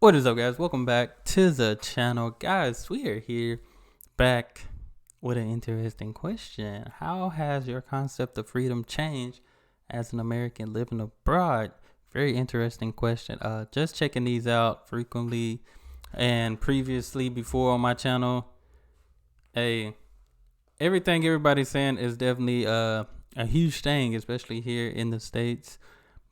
What is up, guys? Welcome back to the channel. Guys, we are here back with an interesting question. How has your concept of freedom changed as an American living abroad? Very interesting question. Just checking these out frequently and previously before on my channel. Hey, everything everybody's saying is definitely a huge thing, especially here in the States.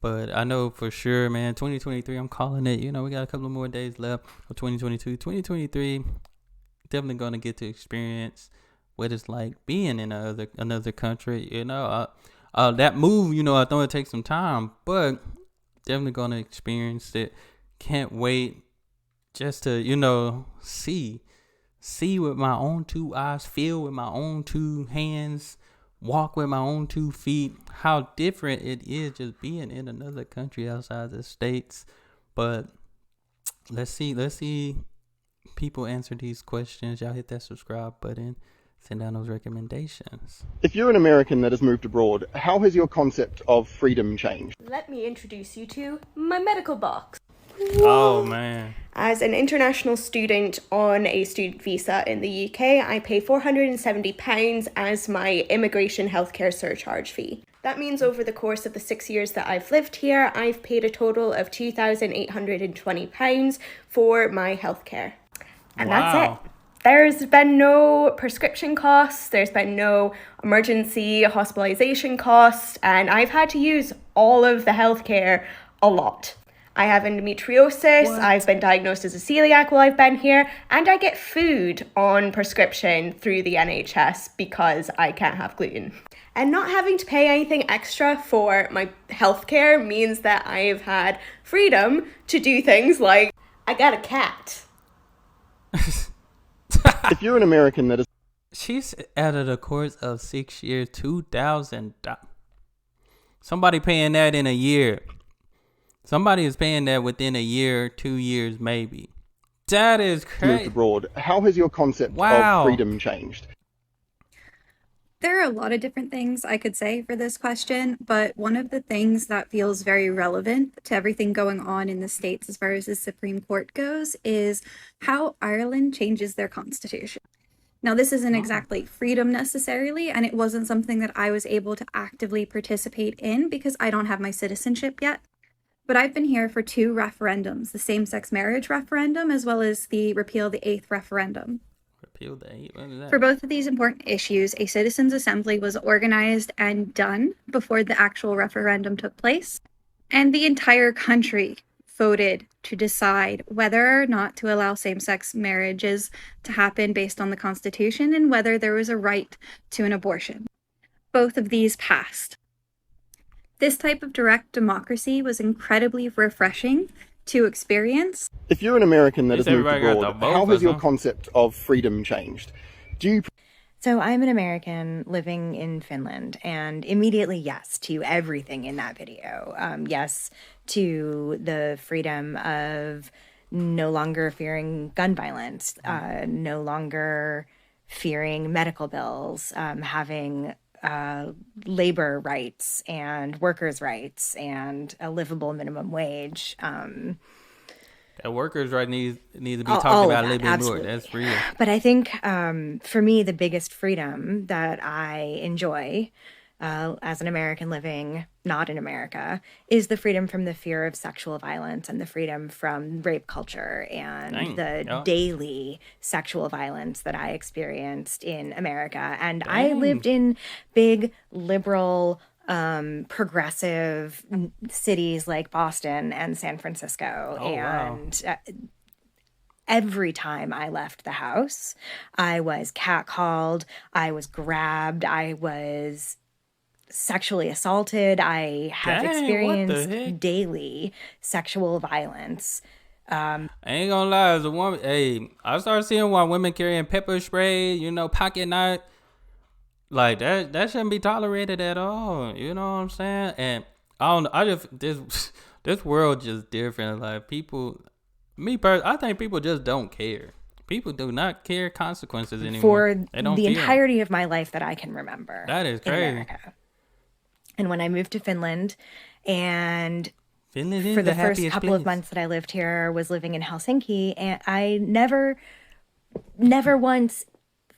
But I know for sure, man, 2023, I'm calling it. We got a couple more days left of 2022. 2023, definitely going to get to experience what it's like being in another country. That move, I know it takes some time, but definitely going to experience it. Can't wait just to, see with my own two eyes, feel with my own two hands, walk with my own 2 feet, how different it is just being in another country outside the States. But let's see people answer these questions. Y'all hit that subscribe button, send down those recommendations. If you're an American that has moved abroad, how has your concept of freedom changed? Let me introduce you to my medical box. Oh man. As an international student on a student visa in the UK, I pay £470 as my immigration healthcare surcharge fee. That means over the course of the 6 years that I've lived here, I've paid a total of £2,820 for my healthcare. And that's it. There's been no prescription costs, there's been no emergency hospitalization costs, and I've had to use all of the healthcare a lot. I have endometriosis, I've been diagnosed as a celiac while I've been here, and I get food on prescription through the NHS because I can't have gluten. And not having to pay anything extra for my healthcare means that I've had freedom to do things like, I got a cat. If you're an American that is... She's added a course of 6 years, $2,000. Somebody paying that in a year. Somebody is paying that within a year, 2 years, maybe. That is crazy. Moved abroad, how has your concept of freedom changed? There are a lot of different things I could say for this question, but one of the things that feels very relevant to everything going on in the States as far as the Supreme Court goes is how Ireland changes their constitution. Now, this isn't exactly freedom necessarily, and it wasn't something that I was able to actively participate in because I don't have my citizenship yet. But I've been here for 2 referendums, the same-sex marriage referendum as well as the repeal the 8th referendum. Repeal the 8th? What is that? For both of these important issues, a citizens' assembly was organized and done before the actual referendum took place, and the entire country voted to decide whether or not to allow same-sex marriages to happen based on the Constitution and whether there was a right to an abortion. Both of these passed. This type of direct democracy was incredibly refreshing to experience. If you're an American that has moved abroad, how has your concept of freedom changed? So I'm an American living in Finland, and immediately yes to everything in that video. Yes to the freedom of no longer fearing gun violence, no longer fearing medical bills, having labor rights and workers' rights and a livable minimum wage. That workers' right needs to be talked about a little bit more. That's real. But I think for me, the biggest freedom that I enjoy as an American living not in America is the freedom from the fear of sexual violence and the freedom from rape culture and daily sexual violence that I experienced in America. And I lived in big liberal progressive cities like Boston and San Francisco. Every time I left the house, I was catcalled, I was grabbed, I was sexually assaulted. I have experienced daily sexual violence. I ain't gonna lie, as a woman, I started seeing why women carrying pepper spray, pocket knife. Like that shouldn't be tolerated at all. You know what I'm saying? And this world just different. Like people, I think people just don't care. People do not care consequences anymore. For the entirety of my life that I can remember. That is crazy. In America. And when I moved to Finland and for the first couple of months that I lived here, was living in Helsinki, and I never once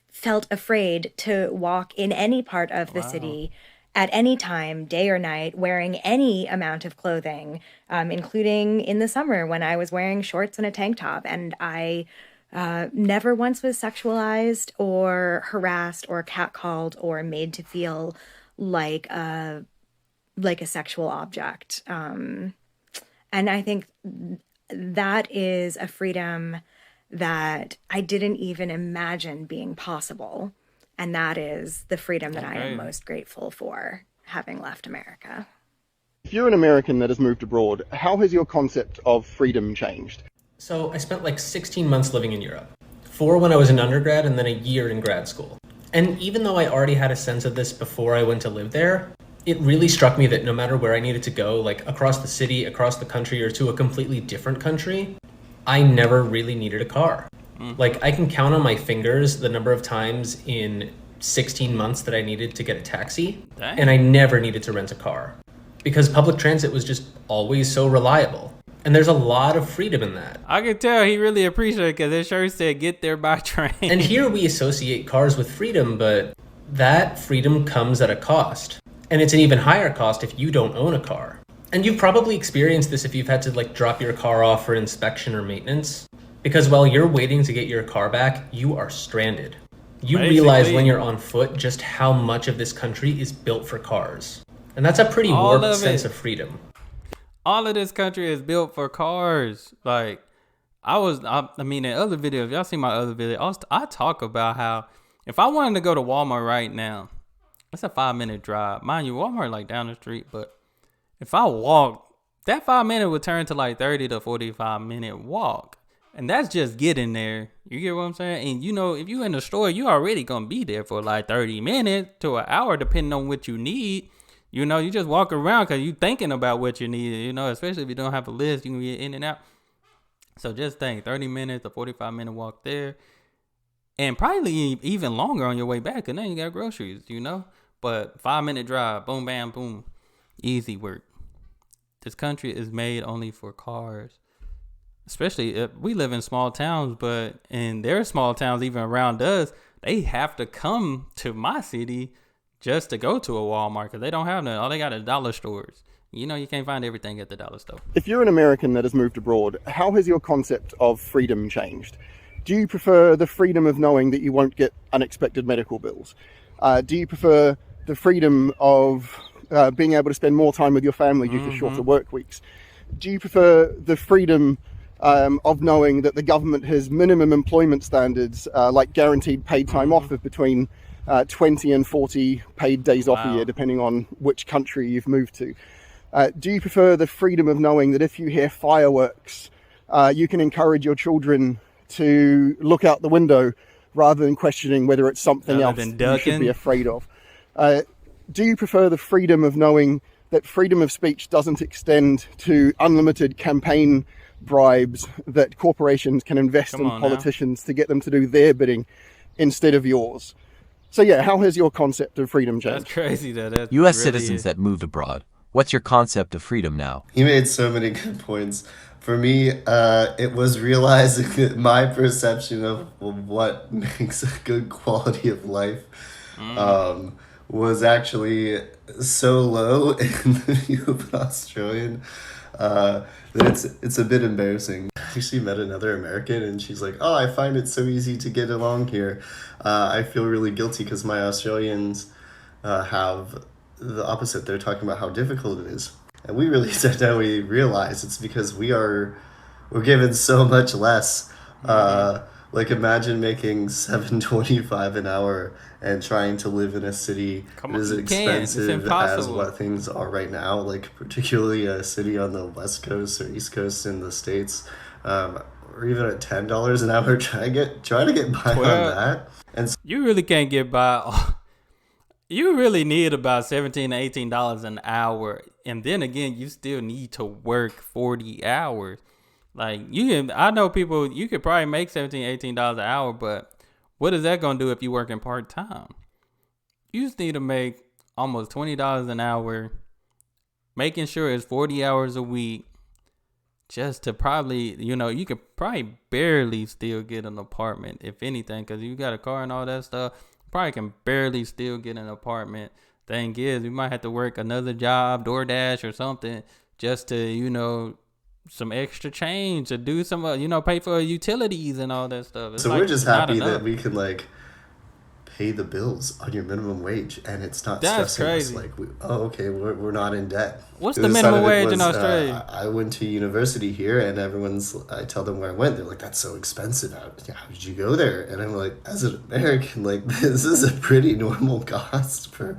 felt afraid to walk in any part of the city at any time, day or night, wearing any amount of clothing, including in the summer when I was wearing shorts and a tank top. And I never once was sexualized or harassed or catcalled or made to feel like a sexual object. And I think that is a freedom that I didn't even imagine being possible. And that is the freedom that I am most grateful for, having left America. If you're an American that has moved abroad, how has your concept of freedom changed? So I spent like 16 months living in Europe. 4 when I was an undergrad and then a year in grad school. And even though I already had a sense of this before I went to live there, it really struck me that no matter where I needed to go, like across the city, across the country, or to a completely different country, I never really needed a car. Like, I can count on my fingers the number of times in 16 months that I needed to get a taxi. Dang. And I never needed to rent a car because public transit was just always so reliable. And there's a lot of freedom in that. I can tell he really appreciated it because his shirt said, "Get there by train." And here we associate cars with freedom, but that freedom comes at a cost. And it's an even higher cost if you don't own a car. And you've probably experienced this if you've had to like drop your car off for inspection or maintenance. Because while you're waiting to get your car back, you are stranded. You realize when you're on foot just how much of this country is built for cars. And that's a pretty warped sense of freedom. All of this country is built for cars. Like, I mean, in other videos, y'all see my other video, I talk about how if I wanted to go to Walmart right now, it's a 5-minute drive. Mind you, Walmart like down the street, but if I walk, that 5 minute would turn to like 30 to 45-minute walk. And that's just getting there. You get what I'm saying? And you know, if you in the store, you already gonna be there for like 30 minutes to an hour, depending on what you need. You know, you just walk around because you thinking about what you need. You know, especially if you don't have a list, you can get in and out. So just think, 30 minutes, a 45-minute walk there. And probably even longer on your way back. And then you got groceries, you know. But 5-minute drive, boom, bam, boom. Easy work. This country is made only for cars. Especially if we live in small towns, but in their small towns, even around us, they have to come to my city just to go to a Walmart because they don't have none. All they got is dollar stores. You know, you can't find everything at the dollar store. If you're an American that has moved abroad, how has your concept of freedom changed? Do you prefer the freedom of knowing that you won't get unexpected medical bills? Do you prefer the freedom of being able to spend more time with your family due to shorter work weeks? Do you prefer the freedom of knowing that the government has minimum employment standards, like guaranteed paid time off of between 20 and 40 paid days off a year, depending on which country you've moved to? Do you prefer the freedom of knowing that if you hear fireworks, you can encourage your children to look out the window rather than questioning whether it's something else you should be afraid of? Do you prefer the freedom of knowing that freedom of speech doesn't extend to unlimited campaign bribes that corporations can invest in politicians to get them to do their bidding instead of yours? So yeah, how has your concept of freedom changed? That's crazy though. That U.S. citizens that moved abroad. What's your concept of freedom now? He made so many good points. For me, it was realizing that my perception of what makes a good quality of life was actually so low in the view of an Australian that it's a bit embarrassing. I actually met another American and she's like, "Oh, I find it so easy to get along here. I feel really guilty because my Australians have the opposite. They're talking about how difficult it is." And we really said that we realized it's because we're given so much less. Like imagine making $7.25 an hour and trying to live in a city that is expensive as what things are right now, like particularly a city on the West Coast or East Coast in the States, or even at $10 an hour, try to get by on that. And you really can't get by. You really need about $17 to $18 an hour, and then again, you still need to work 40 hours. Like I know people, you could probably make $17, $18 an hour, but what is that gonna do if you working part time? You just need to make almost $20 an hour making sure it's 40 hours a week just to probably, you could probably barely still get an apartment, if anything, because you got a car and all that stuff. Probably can barely still get an apartment. Thing is, we might have to work another job, DoorDash or something, just to, some extra change to do some, pay for utilities and all that stuff. It's So like, we're just not happy enough. that we can like pay the bills on your minimum wage, and it's not That's stressing crazy. us. Like, okay, we're not in debt. What's The the other side minimum of it wage in was, Australia? I went to university here, and I tell them where I went. They're like, "That's so expensive. How did you go there?" And I'm like, as an American, like this is a pretty normal cost for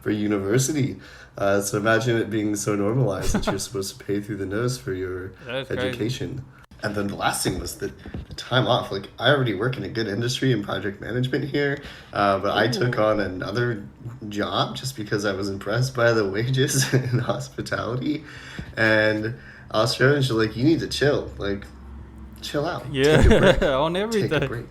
university. So imagine it being so normalized that you're supposed to pay through the nose for your That's crazy. education. And then the last thing was the time off. Like, I already work in a good industry in project management here, but I took on another job just because I was impressed by the wages in hospitality. And Australians are like, you need to chill. Like, chill out. Yeah, Take a break. on everything. Take a break.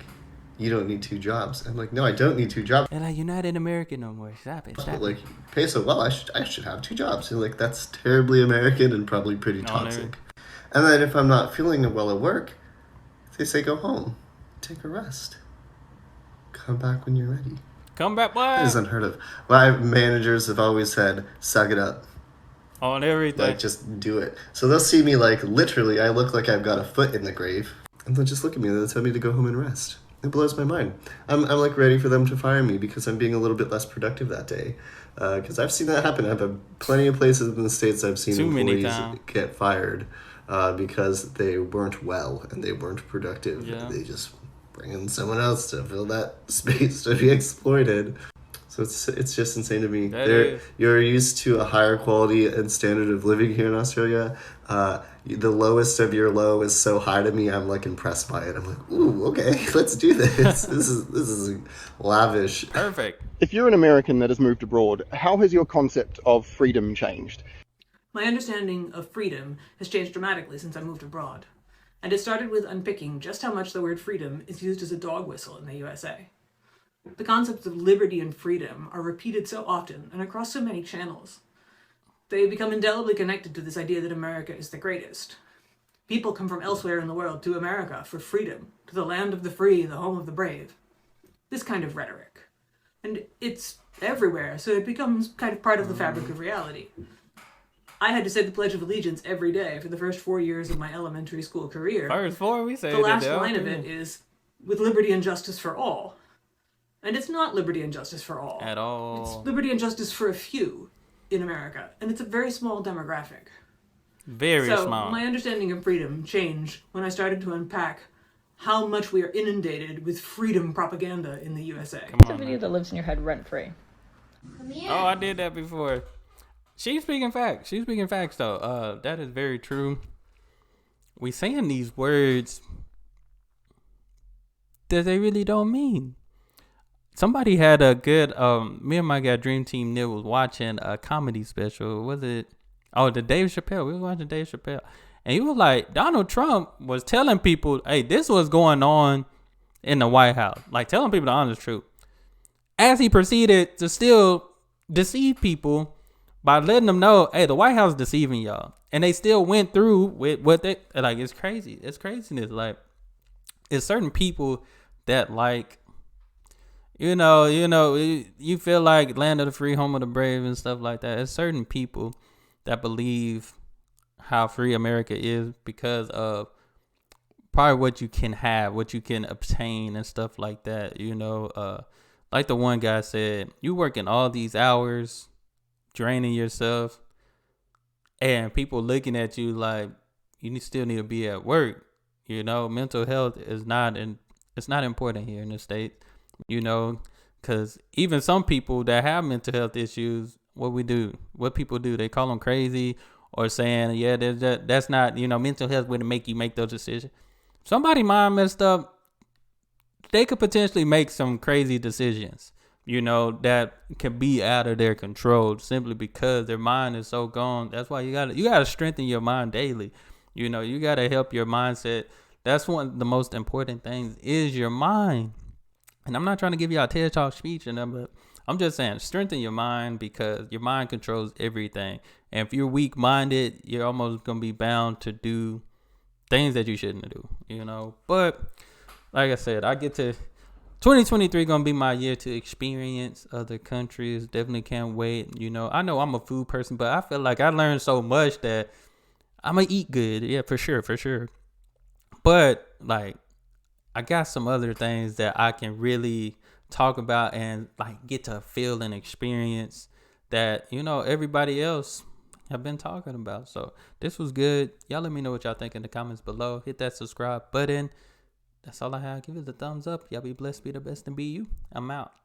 You don't need 2 jobs. I'm like, no, I don't need 2 jobs. And like, you're not in America no more. Stop it. But like, pay so well, I should have 2 jobs. And like, that's terribly American and probably pretty On toxic. And then if I'm not feeling well at work, they say go home, take a rest, come back when you're ready. Come back, boy. That is unheard of. My managers have always said, suck it up. On everything. Like, just do it. So they'll see me like, literally, I look like I've got a foot in the grave. And they'll just look at me and they'll tell me to go home and rest. It blows my mind. I'm like ready for them to fire me because I'm being a little bit less productive that day. Because I've seen that happen. I've had plenty of places in the States I've seen Too many employees times. get fired because they weren't well and they weren't productive. Yeah. They just bring in someone else to fill that space to be exploited. So it's just insane to me. You're used to a higher quality and standard of living here in Australia. The lowest of your low is so high to me. I'm like impressed by it. I'm like, ooh, okay, let's do this. This is lavish. Perfect. If you're an American that has moved abroad, how has your concept of freedom changed? My understanding of freedom has changed dramatically since I moved abroad, and it started with unpicking just how much the word freedom is used as a dog whistle in the USA. The concepts of liberty and freedom are repeated so often and across so many channels. They become indelibly connected to this idea that America is the greatest. People come from elsewhere in the world to America for freedom, to the land of the free, the home of the brave. This kind of rhetoric. And it's everywhere, so it becomes kind of part of the fabric of reality. I had to say the Pledge of Allegiance every day for the first 4 years of my elementary school career. First 4, we say The last line of it is, with liberty and justice for all. And it's not liberty and justice for all. At all. It's liberty and justice for a few in America. And it's a very small demographic. Very So small. my understanding of freedom changed when I started to unpack how much we are inundated with freedom propaganda in the USA. Come on, video man. that lives in your head rent free. Oh, I did that before. She's speaking facts. She's speaking facts, though. That is very true. We saying these words that they really don't mean. Somebody had a good, me and my guy Dream Team Neil was watching a comedy special. Was it? Oh, the Dave Chappelle. We were watching Dave Chappelle. And he was like, Donald Trump was telling people, hey, this was going on in the White House. Like, telling people the honest truth. As he proceeded to still deceive people by letting them know, hey, the White House is deceiving y'all. And they still went through with what they, like, it's crazy. It's craziness. Like, it's certain people that, like, you feel like land of the free, home of the brave and stuff like that. It's certain people that believe how free America is because of probably what you can have, what you can obtain and stuff like that. Like the one guy said, you working all these hours, draining yourself, and people looking at you like still need to be at work. Mental health is it's not important here in the States, because even some people that have mental health issues, what people do, they call them crazy or saying, yeah, that's not, mental health would make you make those decisions. Somebody mind messed up, they could potentially make some crazy decisions, that can be out of their control simply because their mind is so gone. That's why you gotta strengthen your mind daily. You gotta help your mindset. That's one of the most important things is your mind. And I'm not trying to give you a TED Talk speech, but I'm just saying, strengthen your mind, because your mind controls everything. And if you're weak minded, you're almost gonna be bound to do things that you shouldn't do, you know. But like I said, I get to 2023 gonna be my year to experience other countries. Definitely can't wait. You know I'm a food person, but I feel like I learned so much that I'm gonna eat good. Yeah, for sure, for sure. But like, I got some other things that I can really talk about and like get to feel and experience that everybody else have been talking about. So this was good. Y'all let me know what y'all think in the comments below. Hit that subscribe button. That's all I have. Give it a thumbs up. Y'all be blessed, be the best, and be you. I'm out.